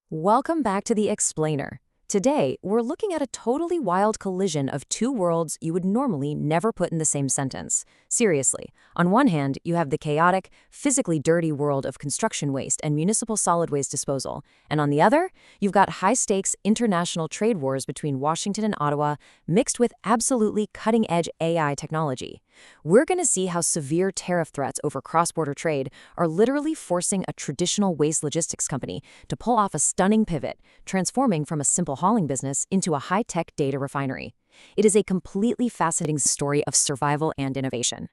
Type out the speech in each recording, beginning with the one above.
Welcome back to The Explainer. Today, we're looking at a totally wild collision of two worlds you would normally never put in the same sentence. Seriously, on one hand, you have the chaotic, physically dirty world of construction waste and municipal solid waste disposal, and on the other, you've got high-stakes international trade wars between Washington and Ottawa, mixed with absolutely cutting-edge AI technology. We're going to see how severe tariff threats over cross-border trade are literally forcing a traditional waste logistics company to pull off a stunning pivot, transforming from a simple hauling business into a high-tech data refinery. It is a completely fascinating story of survival and innovation.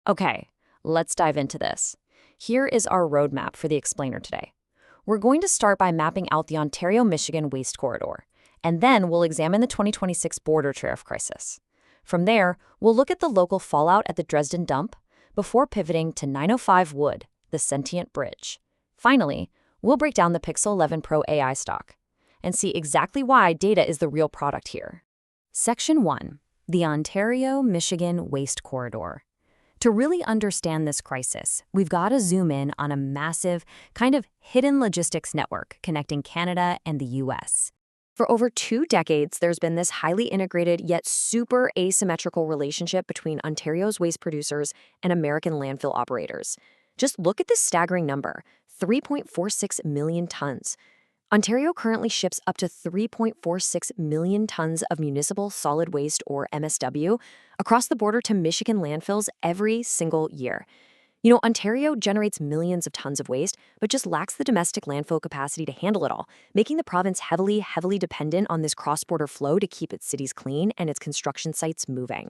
Okay, let's dive into this. Here is our roadmap for the Explainer today. We're going to start by mapping out the Ontario-Michigan waste corridor, and then we'll examine the 2026 border tariff crisis. From there, we'll look at the local fallout at the Dresden dump before pivoting to 905 Wood, the Sentient Bridge. Finally, we'll break down the Pixel 11 Pro AI stock and see exactly why data is the real product here. Section 1. The Ontario-Michigan Waste Corridor. To really understand this crisis, we've got to zoom in on a massive, kind of hidden logistics network connecting Canada and the U.S. For over 2 decades, there's been this highly integrated yet super asymmetrical relationship between Ontario's waste producers and American landfill operators. Just look at this staggering number, 3.46 million tons. Ontario currently ships up to 3.46 million tons of municipal solid waste, or MSW, across the border to Michigan landfills every single year. You know, Ontario generates millions of tons of waste, but just lacks the domestic landfill capacity to handle it all, making the province heavily dependent on this cross-border flow to keep its cities clean and its construction sites moving.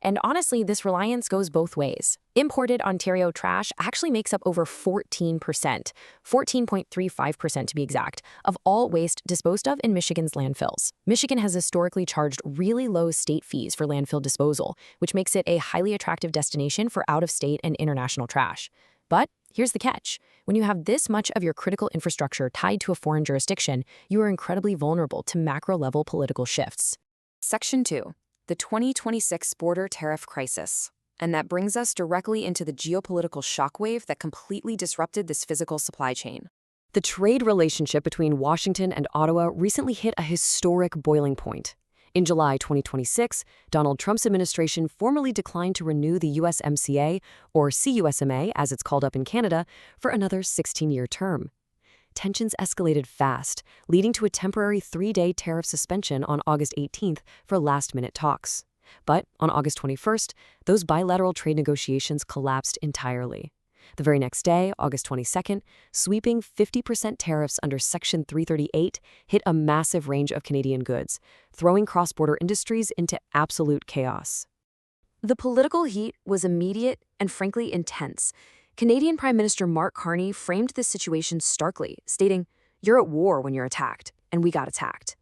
And honestly, this reliance goes both ways. Imported Ontario trash actually makes up over 14%, 14.35% to be exact, of all waste disposed of in Michigan's landfills. Michigan has historically charged really low state fees for landfill disposal, which makes it a highly attractive destination for out-of-state and international trash. But here's the catch. When you have this much of your critical infrastructure tied to a foreign jurisdiction, you are incredibly vulnerable to macro-level political shifts. Section 2. The 2026 border tariff crisis. And that brings us directly into the geopolitical shockwave that completely disrupted this physical supply chain. The trade relationship between Washington and Ottawa recently hit a historic boiling point. In July 2026, Donald Trump's administration formally declined to renew the USMCA, or CUSMA as it's called up in Canada, for another 16-year term. Tensions escalated fast, leading to a temporary 3-day tariff suspension on August 18th for last-minute talks. But on August 21st, those bilateral trade negotiations collapsed entirely. The very next day, August 22nd, sweeping 50% tariffs under Section 338 hit a massive range of Canadian goods, throwing cross-border industries into absolute chaos. The political heat was immediate and frankly intense. Canadian Prime Minister Mark Carney framed this situation starkly, stating, "You're at war when you're attacked, and we got attacked."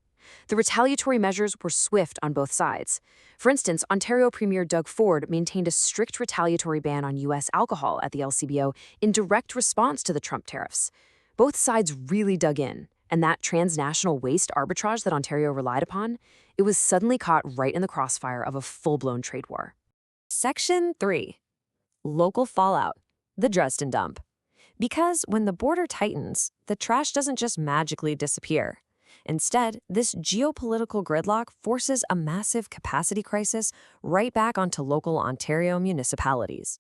The retaliatory measures were swift on both sides. For instance, Ontario Premier Doug Ford maintained a strict retaliatory ban on U.S. alcohol at the LCBO in direct response to the Trump tariffs. Both sides really dug in, and that transnational waste arbitrage that Ontario relied upon, it was suddenly caught right in the crossfire of a full-blown trade war. Section 3. Local fallout. The Dresden dump. Because when the border tightens, the trash doesn't just magically disappear. Instead, this geopolitical gridlock forces a massive capacity crisis right back onto local Ontario municipalities.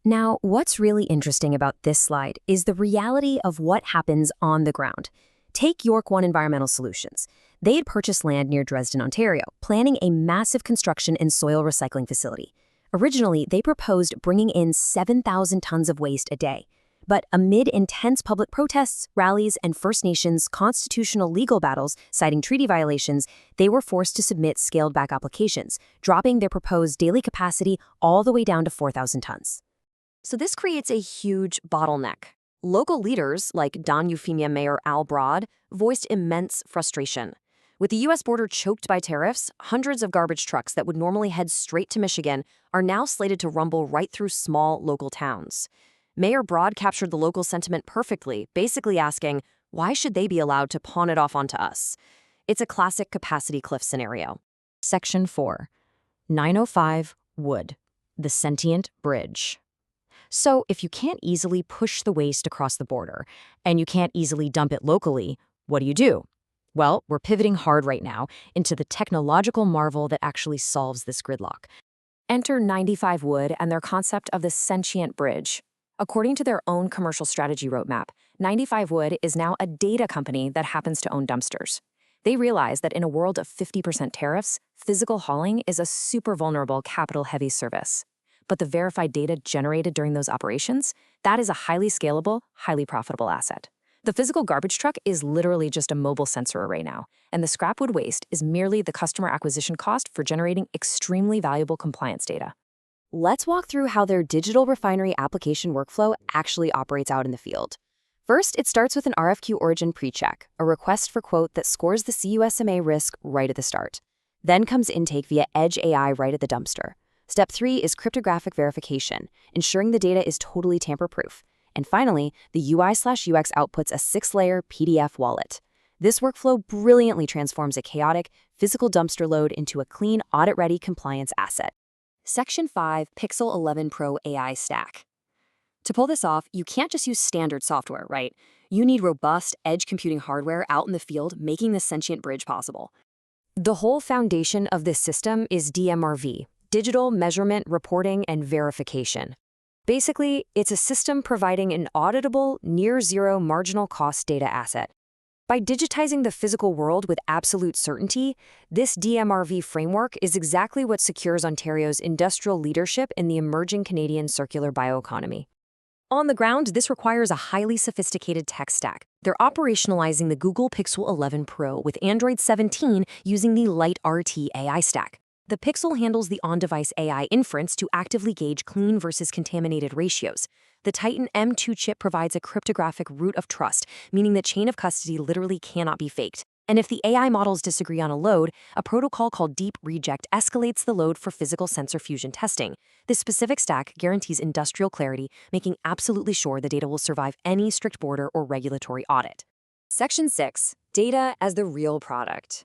Now, what's really interesting about this slide is the reality of what happens on the ground. Take York One Environmental Solutions. They had purchased land near Dresden, Ontario, planning a massive construction and soil recycling facility. Originally, they proposed bringing in 7,000 tons of waste a day. But amid intense public protests, rallies, and First Nations constitutional legal battles citing treaty violations, they were forced to submit scaled-back applications, dropping their proposed daily capacity all the way down to 4,000 tons. So this creates a huge bottleneck. Local leaders, like Don Euphemia Mayor Al Broad, voiced immense frustration. With the U.S. border choked by tariffs, hundreds of garbage trucks that would normally head straight to Michigan are now slated to rumble right through small local towns. Mayor Broad captured the local sentiment perfectly, basically asking, why should they be allowed to pawn it off onto us? It's a classic capacity cliff scenario. Section 4. 905 Wood, the Sentient Bridge. So if you can't easily push the waste across the border, and you can't easily dump it locally, What do? Well, we're pivoting hard right now into the technological marvel that actually solves this gridlock. Enter 95 Wood and their concept of the Sentient Bridge. According to their own commercial strategy roadmap, 95 Wood is now a data company that happens to own dumpsters. They realize that in a world of 50% tariffs, physical hauling is a super vulnerable, capital-heavy service. But the verified data generated during those operations, that is a highly scalable, highly profitable asset. The physical garbage truck is literally just a mobile sensor array now, and the scrap wood waste is merely the customer acquisition cost for generating extremely valuable compliance data. Let's walk through how their digital refinery application workflow actually operates out in the field. First, it starts with an RFQ origin pre-check, a request for quote that scores the CUSMA risk right at the start. Then comes intake via Edge AI right at the dumpster. Step 3 is cryptographic verification, ensuring the data is totally tamper-proof. And finally, the UI/UX outputs a 6-layer PDF wallet. This workflow brilliantly transforms a chaotic, physical dumpster load into a clean, audit-ready compliance asset. Section 5, Pixel 11 Pro AI Stack. To pull this off, you can't just use standard software, right? You need robust, edge computing hardware out in the field, making the Sentient Bridge possible. The whole foundation of this system is DMRV, Digital Measurement, Reporting, and Verification. Basically, it's a system providing an auditable, near-zero marginal cost data asset. By digitizing the physical world with absolute certainty, this DMRV framework is exactly what secures Ontario's industrial leadership in the emerging Canadian circular bioeconomy. On the ground, this requires a highly sophisticated tech stack. They're operationalizing the Google Pixel 11 Pro with Android 17 using the LiteRT AI stack. The Pixel handles the on-device AI inference to actively gauge clean versus contaminated ratios. The Titan M2 chip provides a cryptographic root of trust, meaning the chain of custody literally cannot be faked. And if the AI models disagree on a load, a protocol called Deep Reject escalates the load for physical sensor fusion testing. This specific stack guarantees industrial clarity, making absolutely sure the data will survive any strict border or regulatory audit. Section 6, Data as the Real Product.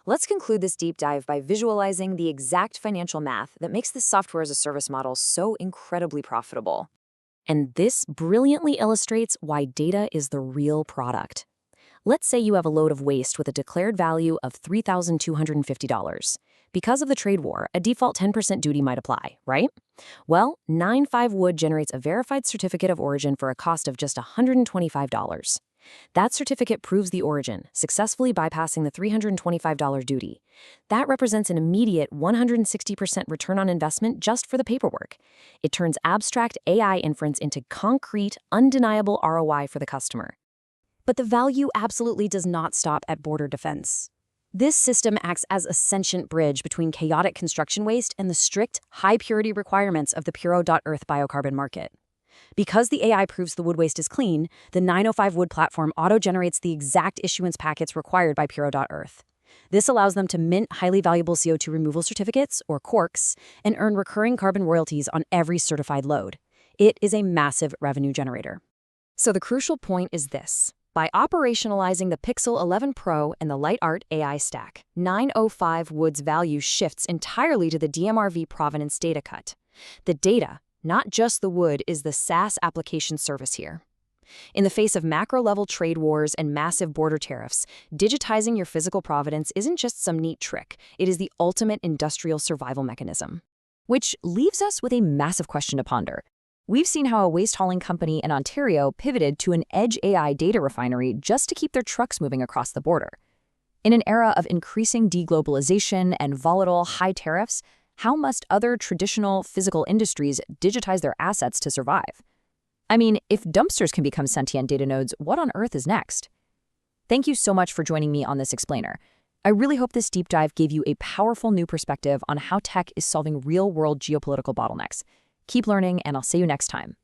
Let's conclude this deep dive by visualizing the exact financial math that makes this software as a service model so incredibly profitable. And this brilliantly illustrates why data is the real product. Let's say you have a load of waste with a declared value of $3,250. Because of the trade war, a default 10% duty might apply, right? Well, 95 Wood generates a verified certificate of origin for a cost of just $125. That certificate proves the origin, successfully bypassing the $325 duty. That represents an immediate 160% return on investment just for the paperwork. It turns abstract AI inference into concrete, undeniable ROI for the customer. But the value absolutely does not stop at border defense. This system acts as a sentient bridge between chaotic construction waste and the strict, high-purity requirements of the Puro.Earth biocarbon market. Because the AI proves the wood waste is clean, the 905 Wood platform auto-generates the exact issuance packets required by Puro.Earth. This allows them to mint highly valuable CO2 removal certificates, or CORCs, and earn recurring carbon royalties on every certified load. It is a massive revenue generator. So the crucial point is this. By operationalizing the Pixel 11 Pro and the LiteRT AI stack, 905 Wood's value shifts entirely to the DMRV provenance data cut. The data, not just the wood, is the SaaS application service here. In the face of macro-level trade wars and massive border tariffs, digitizing your physical provenance isn't just some neat trick. It is the ultimate industrial survival mechanism. Which leaves us with a massive question to ponder. We've seen how a waste hauling company in Ontario pivoted to an edge AI data refinery just to keep their trucks moving across the border. In an era of increasing deglobalization and volatile high tariffs, how must other traditional physical industries digitize their assets to survive? I mean, if dumpsters can become sentient data nodes, what on earth is next? Thank you so much for joining me on this explainer. I really hope this deep dive gave you a powerful new perspective on how tech is solving real-world geopolitical bottlenecks. Keep learning, and I'll see you next time.